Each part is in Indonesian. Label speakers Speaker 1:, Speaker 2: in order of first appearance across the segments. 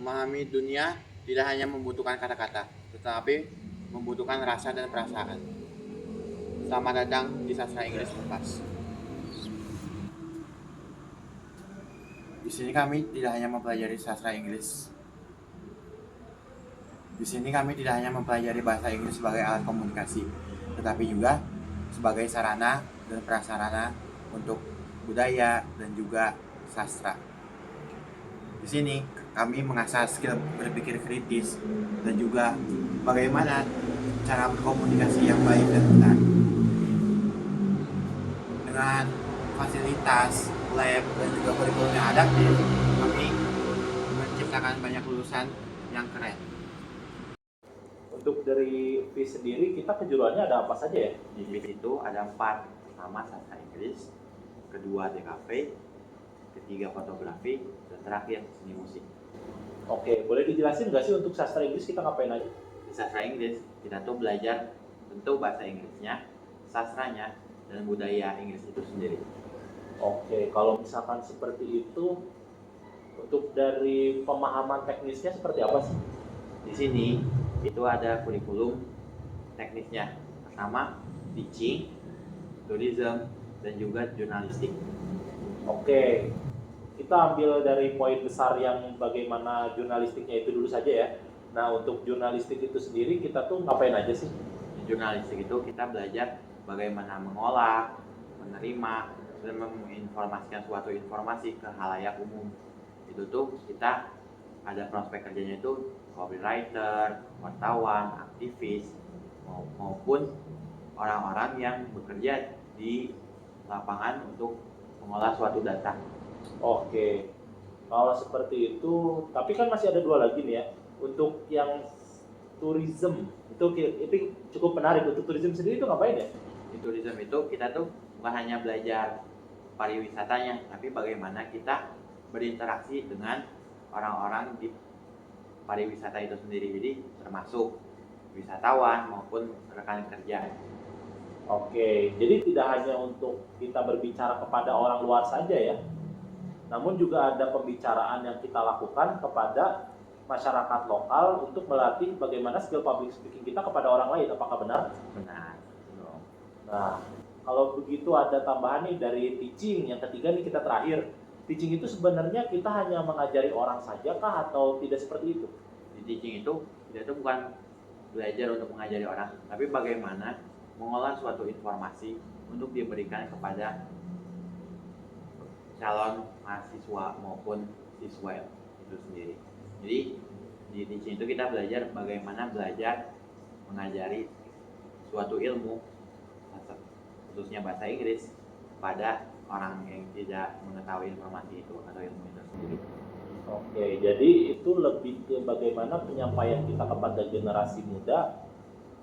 Speaker 1: Memahami dunia tidak hanya membutuhkan kata-kata, tetapi membutuhkan rasa dan perasaan. Selamat datang di Sastra Inggris Unpas. Di sini kami tidak hanya mempelajari sastra Inggris. Di sini kami tidak hanya mempelajari bahasa Inggris sebagai alat komunikasi, tetapi juga sebagai sarana dan prasarana untuk budaya dan juga sastra. Di sini kami mengasah skill berpikir kritis dan juga bagaimana cara berkomunikasi yang baik dan benar. Dengan fasilitas, lab, dan juga kurikulum yang adaptif, kami menciptakan banyak lulusan yang keren.
Speaker 2: Untuk dari FIS sendiri, kita kejuruannya ada apa saja ya?
Speaker 1: Di FIS itu ada 4. Pertama sastra Inggris, kedua DKV, ketiga fotografi, dan terakhir seni musik.
Speaker 2: Oke, boleh dijelasin nggak sih untuk sastra Inggris kita ngapain aja?
Speaker 1: Di sastra Inggris, kita tuh belajar tentu bahasa Inggrisnya, sastranya, dan budaya Inggris itu sendiri.
Speaker 2: Oke, kalau misalkan seperti itu, untuk dari pemahaman teknisnya seperti apa sih?
Speaker 1: Di sini itu ada kurikulum teknisnya. Pertama, teaching, tourism, dan juga jurnalistik.
Speaker 2: Oke, kita ambil dari poin besar yang bagaimana jurnalistiknya itu dulu saja ya. Nah, untuk jurnalistik itu sendiri kita tuh ngapain aja sih?
Speaker 1: Di jurnalistik itu kita belajar bagaimana mengolah, menerima, dan menginformasikan suatu informasi ke halayak umum. Itu tuh kita ada prospek kerjanya itu copywriter, wartawan, aktivis, maupun orang-orang yang bekerja di lapangan untuk mengolah suatu data.
Speaker 2: Oke, kalau seperti itu, tapi kan masih ada dua lagi nih ya. Untuk yang tourism, itu cukup menarik. Untuk tourism sendiri itu ngapain ya?
Speaker 1: Di tourism itu kita tuh bukan hanya belajar pariwisatanya, tapi bagaimana kita berinteraksi dengan orang-orang di pariwisata itu sendiri, jadi termasuk wisatawan maupun rekan kerja.
Speaker 2: Oke, jadi tidak hanya untuk kita berbicara kepada orang luar saja ya, namun juga ada pembicaraan yang kita lakukan kepada masyarakat lokal untuk melatih bagaimana skill public speaking kita kepada orang lain. Apakah benar?
Speaker 1: Benar.
Speaker 2: Nah, kalau begitu ada tambahan nih dari teaching, yang ketiga nih kita terakhir. Teaching itu sebenarnya kita hanya mengajari orang saja kah atau tidak seperti itu?
Speaker 1: Di teaching itu kita itu bukan belajar untuk mengajari orang, tapi bagaimana mengolah suatu informasi untuk diberikan kepada calon mahasiswa maupun siswa itu sendiri. Jadi di teaching itu kita belajar bagaimana belajar mengajari suatu ilmu, khususnya bahasa Inggris, pada orang yang tidak mengetahui informasi itu atau ilmu itu sendiri.
Speaker 2: Oke, jadi itu lebih ke bagaimana penyampaian kita kepada generasi muda.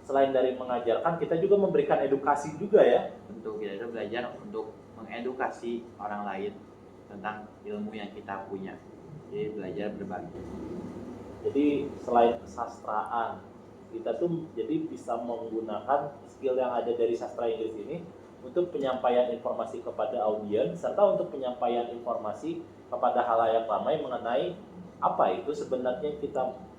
Speaker 2: Selain dari mengajarkan, kita juga memberikan edukasi juga ya.
Speaker 1: Tentu kita itu belajar untuk mengedukasi orang lain tentang ilmu yang kita punya. Jadi belajar berbagi.
Speaker 2: Jadi selain kesastraan, kita tuh jadi bisa menggunakan skill yang ada dari sastra Inggris ini untuk penyampaian informasi kepada audiens serta untuk penyampaian informasi kepada halayak ramai mengenai apa itu sebenarnya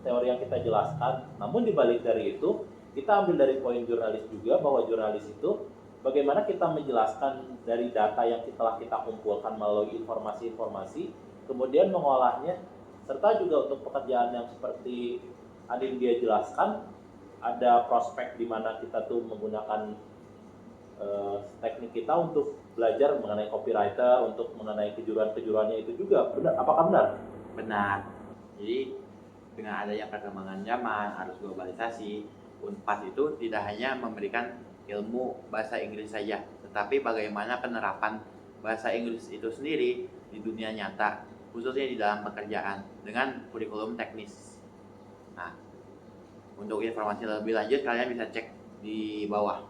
Speaker 2: teori yang kita jelaskan. Namun dibalik dari itu, kita ambil dari poin jurnalis juga bahwa jurnalis itu bagaimana kita menjelaskan dari data yang telah kita kumpulkan melalui informasi-informasi, kemudian mengolahnya, serta juga untuk pekerjaan yang seperti Adin dia jelaskan, ada prospek di mana kita tuh menggunakan teknik kita untuk belajar mengenai copywriter, untuk mengenai kejuruan-kejuruannya itu juga. Benar? Apakah benar?
Speaker 1: Benar. Jadi dengan adanya perkembangan zaman, arus globalisasi, Unpas itu tidak hanya memberikan ilmu bahasa Inggris saja, tetapi bagaimana penerapan bahasa Inggris itu sendiri di dunia nyata, khususnya di dalam pekerjaan dengan kurikulum teknis. Nah, untuk informasi lebih lanjut kalian bisa cek di bawah.